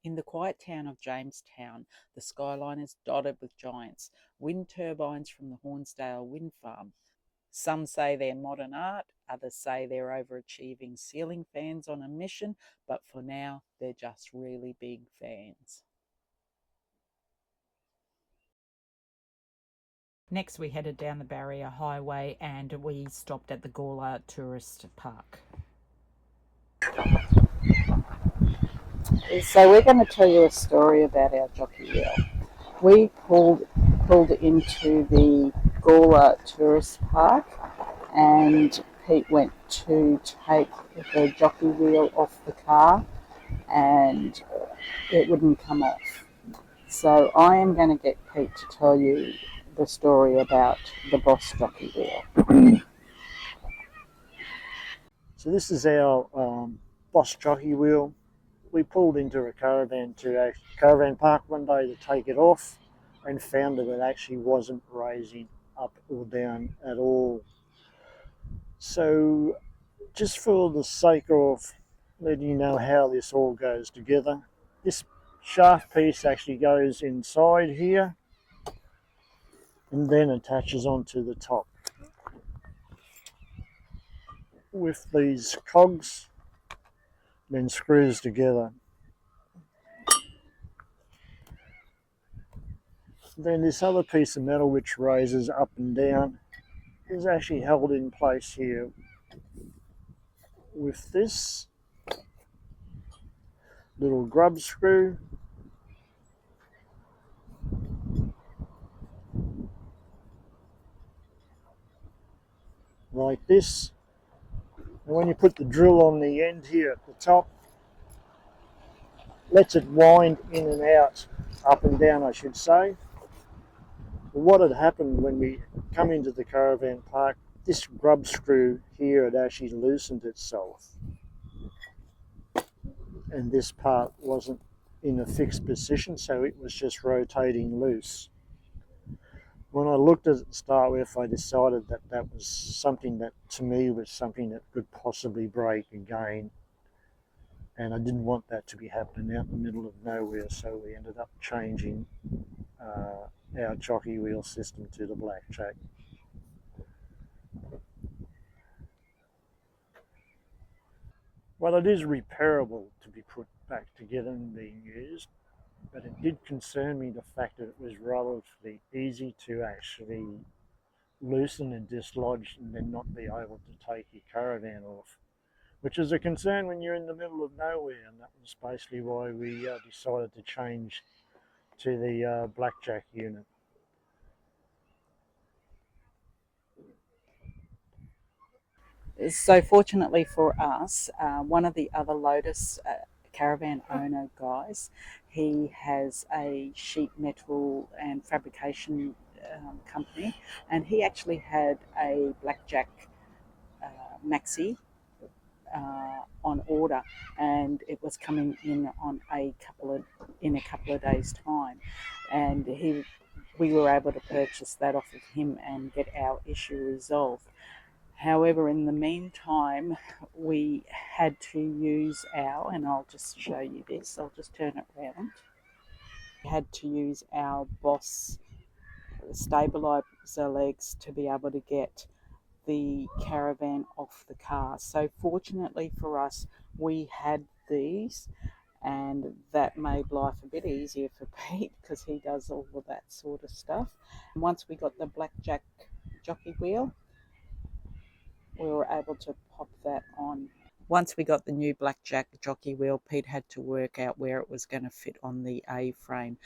In the quiet town of Jamestown, the skyline is dotted with giants, wind turbines from the Hornsdale wind farm. Some say they're modern art, others say they're overachieving ceiling fans on a mission, but for now, they're just really big fans. Next, we headed down the Barrier Highway and we stopped at the Gawler Tourist Park. So we're going to tell you a story about our jockey wheel. We pulled into the Gawler Tourist Park and Pete went to take the jockey wheel off the car and it wouldn't come off. So I am going to get Pete to tell you the story about the BOS jockey wheel. So this is our BOS jockey wheel. We pulled into a caravan park one day to take it off and found that it actually wasn't raising up or down at all. So just for the sake of letting you know how this all goes together, this shaft piece actually goes inside here and then attaches onto the top with these cogs, then screws together. Then this other piece of metal which raises up and down is actually held in place here with this little grub screw. Like this. And when you put the drill on the end here at the top, lets it wind in and out, up and down I should say. But what had happened when we come into the caravan park, this grub screw here had actually loosened itself. And this part wasn't in a fixed position, so it was just rotating loose. When I looked at it to start with, I decided that that was something that, to me, was something that could possibly break again. And I didn't want that to be happening out in the middle of nowhere, so we ended up changing our jockey wheel system to the blackjack. Well, it is repairable to be put back together and being used, but it did concern me the fact that it was relatively easy to actually loosen and dislodge and then not be able to take your caravan off, which is a concern when you're in the middle of nowhere, and that was basically why we decided to change to the blackjack unit. So fortunately for us, one of the other Lotus caravan owner guys, he has a sheet metal and fabrication company, and he actually had a blackjack maxi on order, and it was coming in on a couple of days' time, and we were able to purchase that off of him and get our issue resolved. However, in the meantime, we had to use and I'll just show you this, I'll just turn it around. We had to use our BOS stabilizer legs to be able to get the caravan off the car. So fortunately for us, we had these, and that made life a bit easier for Pete because he does all of that sort of stuff. And once we got the blackjack jockey wheel, we were able to pop that on. Once we got the new blackjack jockey wheel, Pete had to work out where it was going to fit on the A-frame.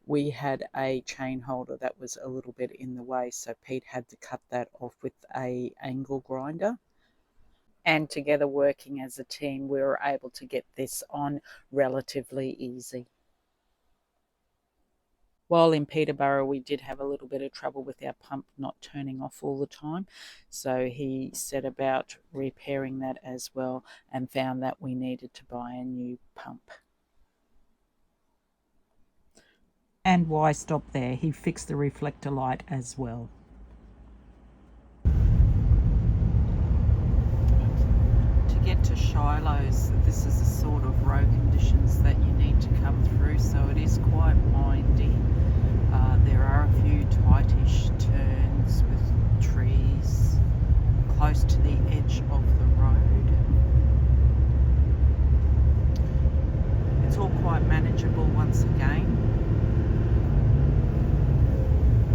We had a chain holder that was a little bit in the way, so Pete had to cut that off with a angle grinder. And together, working as a team, we were able to get this on relatively easy. While in Peterborough, we did have a little bit of trouble with our pump not turning off all the time. So he set about repairing that as well and found that we needed to buy a new pump. And why stop there? He fixed the reflector light as well. To get to Shiloh's, this is the sort of road conditions that you need to come through, so it is quite windy. There are a few tightish turns with trees close to the edge of the road. It's all quite manageable once again,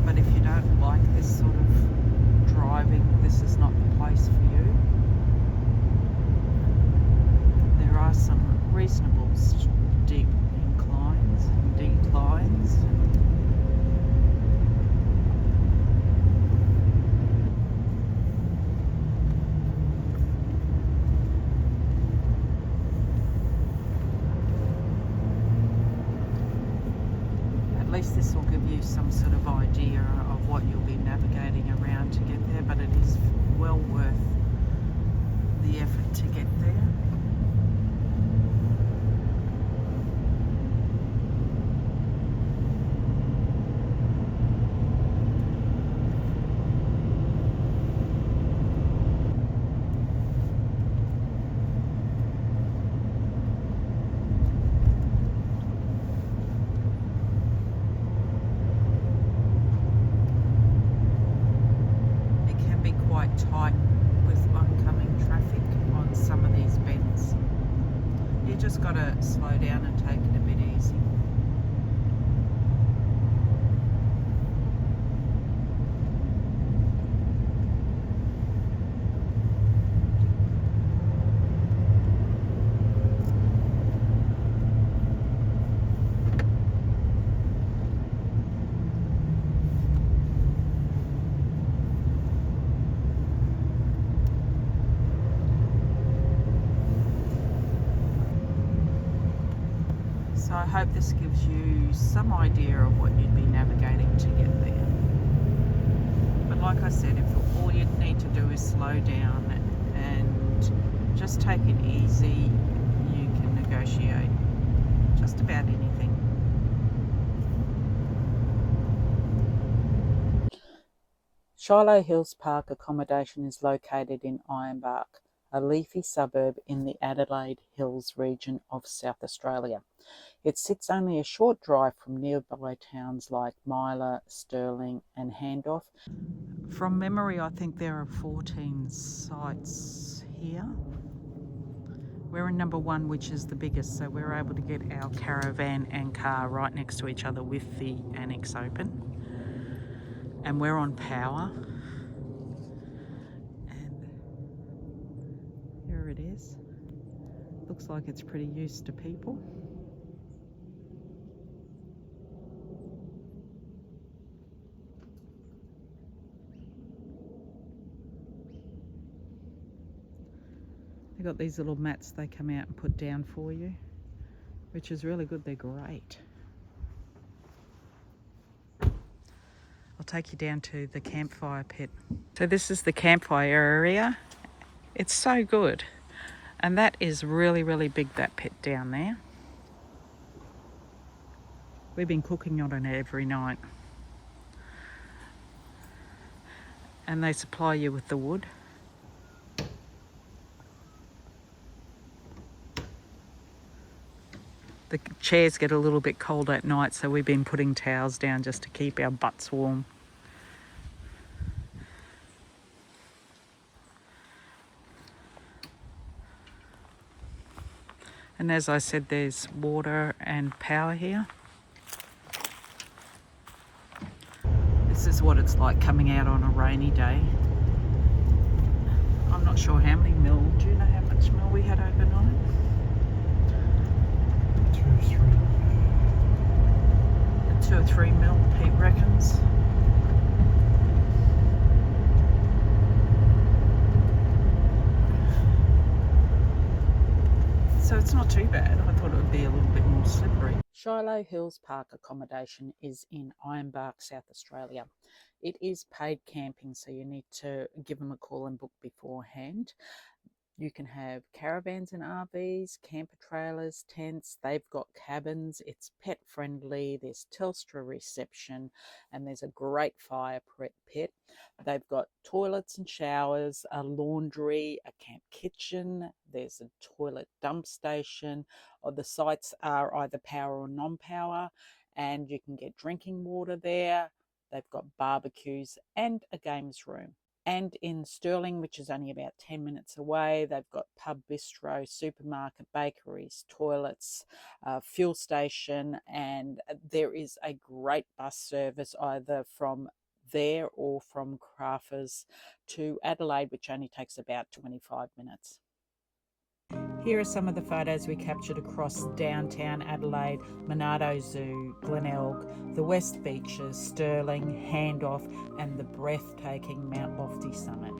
but if you don't like this sort of driving, this is not the place for you. There are some reasonable steep inclines and declines. At least this will give you some sort of idea of what you'll be navigating around to get there, but it is well worth the effort to get there. Tight with oncoming traffic on some of these bends. You just got to slow down and take it a bit easy. So I hope this gives you some idea of what you'd be navigating to get there. But like I said, if all you'd need to do is slow down and just take it easy, you can negotiate just about anything. Shiloh Hills Park Accommodation is located in Ironbank, a leafy suburb in the Adelaide Hills region of South Australia. It sits only a short drive from nearby towns like Vale, Stirling and Hahndorf. From memory, I think there are 14 sites here. We're in number 1, which is the biggest, so we're able to get our caravan and car right next to each other with the annex open. And we're on power. And here it is. Looks like it's pretty used to people. They've got these little mats they come out and put down for you, which is really good. They're great. I'll take you down to the campfire pit. So this is the campfire area. It's so good. And that is really, really big, that pit down there. We've been cooking on it every night. And they supply you with the wood. The chairs get a little bit cold at night, so we've been putting towels down just to keep our butts warm. And as I said, there's water and power here. This is what it's like coming out on a rainy day. I'm not sure how many mil. Do you know how much mil we had overnight? 2 or 3 mil, Pete reckons. So it's not too bad. I thought it would be a little bit more slippery. Shiloh Hills Park Accommodation is in Ironbark, South Australia. It is paid camping, so you need to give them a call and book beforehand. You can have caravans and RVs, camper trailers, tents. They've got cabins. It's pet friendly. There's Telstra reception, and there's a great fire pit. They've got toilets and showers, a laundry, a camp kitchen. There's a toilet dump station. Or the sites are either power or non-power, and you can get drinking water there. They've got barbecues and a games room. And in Stirling, which is only about 10 minutes away, they've got pub, bistro, supermarket, bakeries, toilets, fuel station, and there is a great bus service either from there or from Crafters to Adelaide, which only takes about 25 minutes. Here are some of the photos we captured across downtown Adelaide, Monarto Zoo, Glenelg, the West Beaches, Stirling, Hahndorf, and the breathtaking Mount Lofty summit.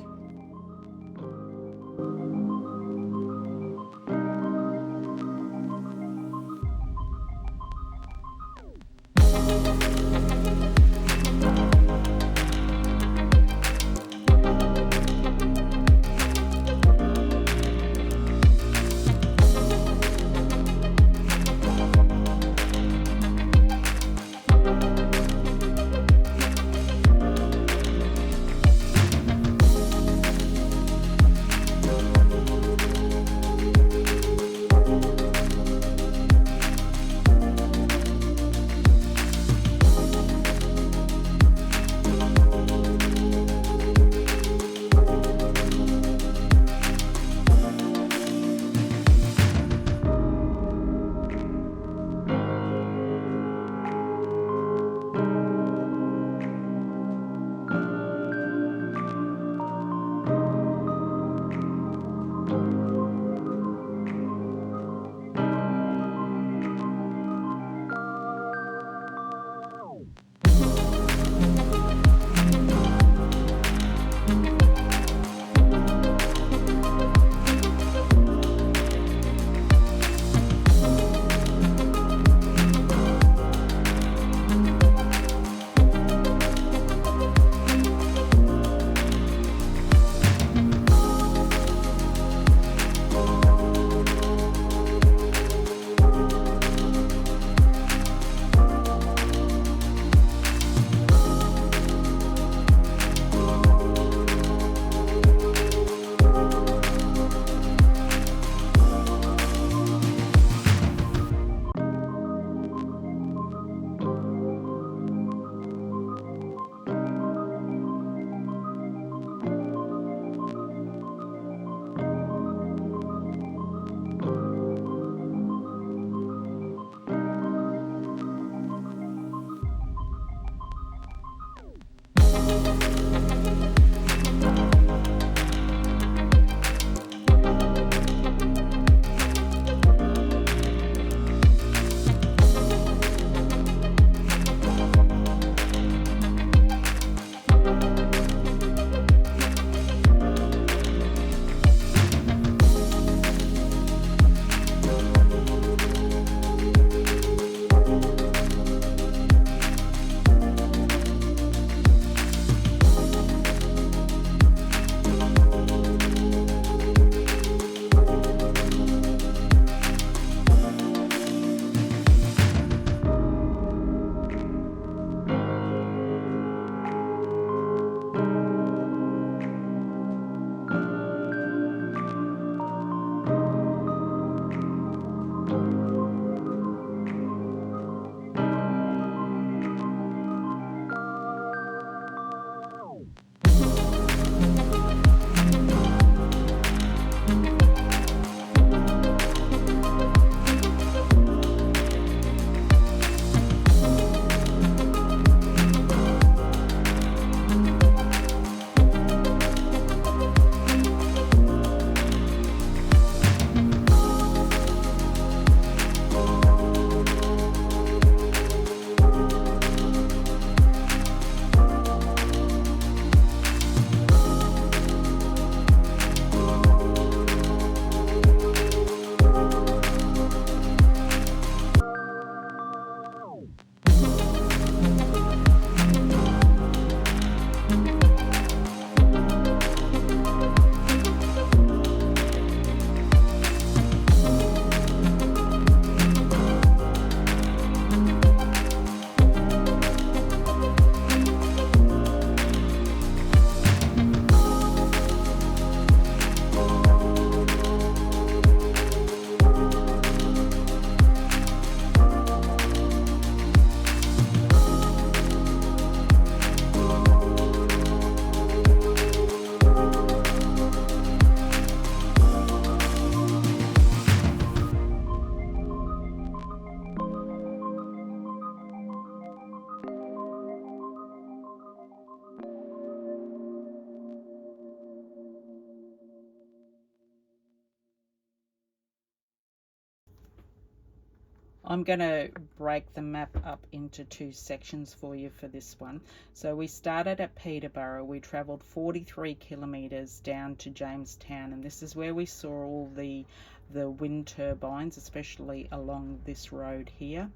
I'm going to break the map up into two sections for you for this one. So we started at Peterborough. We travelled 43 kilometres down to Jamestown, and this is where we saw all the wind turbines, especially along this road here.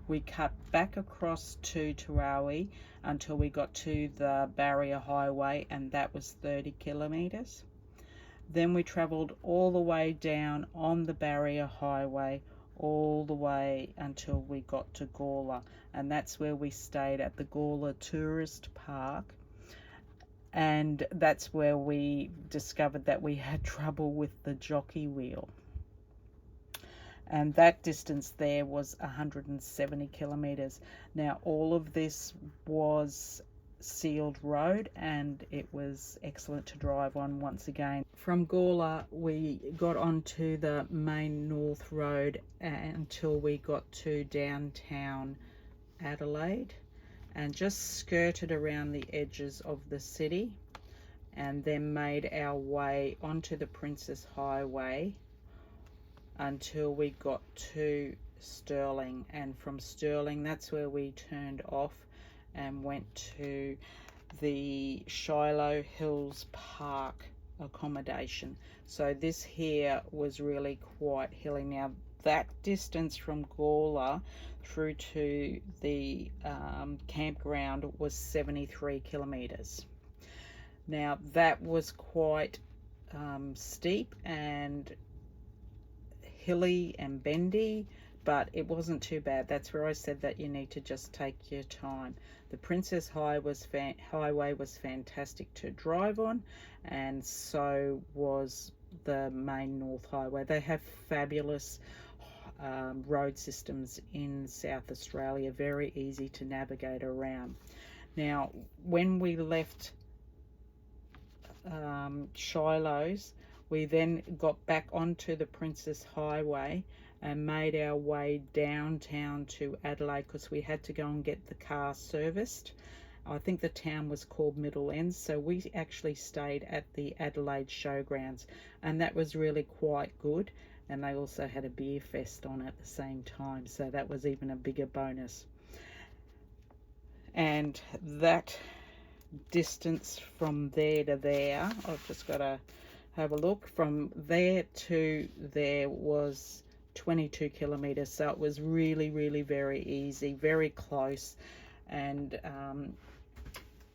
We cut back across to Tarawi until we got to the Barrier Highway, and that was 30 kilometres. Then we travelled all the way down on the Barrier Highway, all the way until we got to Gawler, and that's where we stayed at the Gawler Tourist Park, and that's where we discovered that we had trouble with the jockey wheel, and that distance there was 170 kilometres. Now all of this was sealed road, and it was excellent to drive on once again. From Gawler we got onto the main north road until we got to downtown Adelaide, and just skirted around the edges of the city, and then made our way onto the Princess Highway until we got to Stirling, and from Stirling that's where we turned off and went to the Shiloh Hills Park Accommodation. So this here was really quite hilly. Now that distance from Gawler through to the campground was 73 kilometres. Now that was quite steep and hilly and bendy, but it wasn't too bad. That's where I said that you need to just take your time. The Princess Highway was fantastic to drive on, and so was the main North Highway. They have fabulous road systems in South Australia, very easy to navigate around. Now when we left Shiloh's, we then got back onto the Princess Highway and made our way downtown to Adelaide, because we had to go and get the car serviced. I think the town was called Middle End, so we actually stayed at the Adelaide Showgrounds, and that was really quite good, and they also had a beer fest on at the same time, so that was even a bigger bonus. And that distance from there to there, I've just got to have a look, from there to there was 22 kilometers, so it was really very easy, very close, and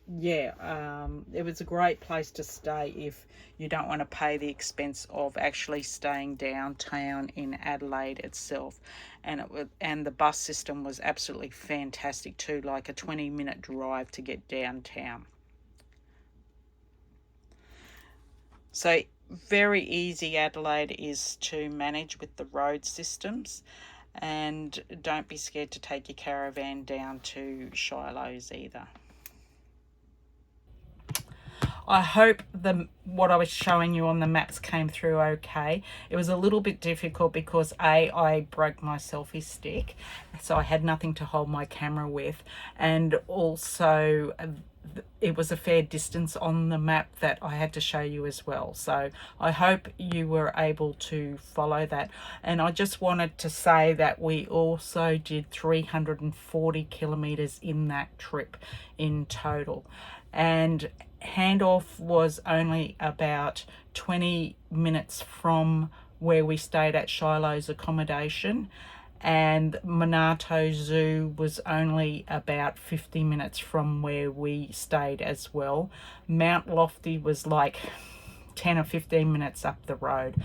it was a great place to stay if you don't want to pay the expense of actually staying downtown in Adelaide itself. And the bus system was absolutely fantastic too, like a 20-minute drive to get downtown. So very easy Adelaide is to manage with the road systems, and don't be scared to take your caravan down to Shiloh's either. I hope what I was showing you on the maps came through okay. It was a little bit difficult because I broke my selfie stick, so I had nothing to hold my camera with, and also it was a fair distance on the map that I had to show you as well. So I hope you were able to follow that. And I just wanted to say that we also did 340 kilometers in that trip in total, and Hahndorf was only about 20 minutes from where we stayed at Shiloh's accommodation, and Monarto Zoo was only about 50 minutes from where we stayed as well. Mount Lofty was like 10 or 15 minutes up the road,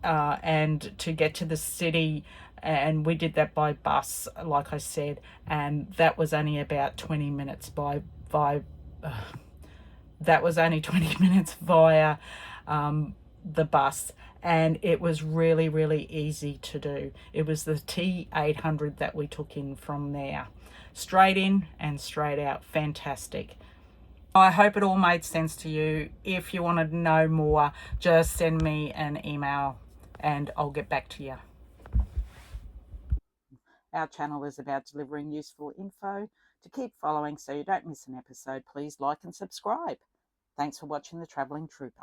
and to get to the city, and we did that by bus, like I said, and that was only about 20 minutes that was only 20 minutes via the bus, and it was really easy to do. It was the T800 that we took in from there, straight in and straight out. Fantastic. I hope it all made sense to you. If you want to know more, just send me an email and I'll get back to you. Our channel is about delivering useful info. To keep following so you don't miss an episode, please like and subscribe. Thanks for watching The Travelling Trooper.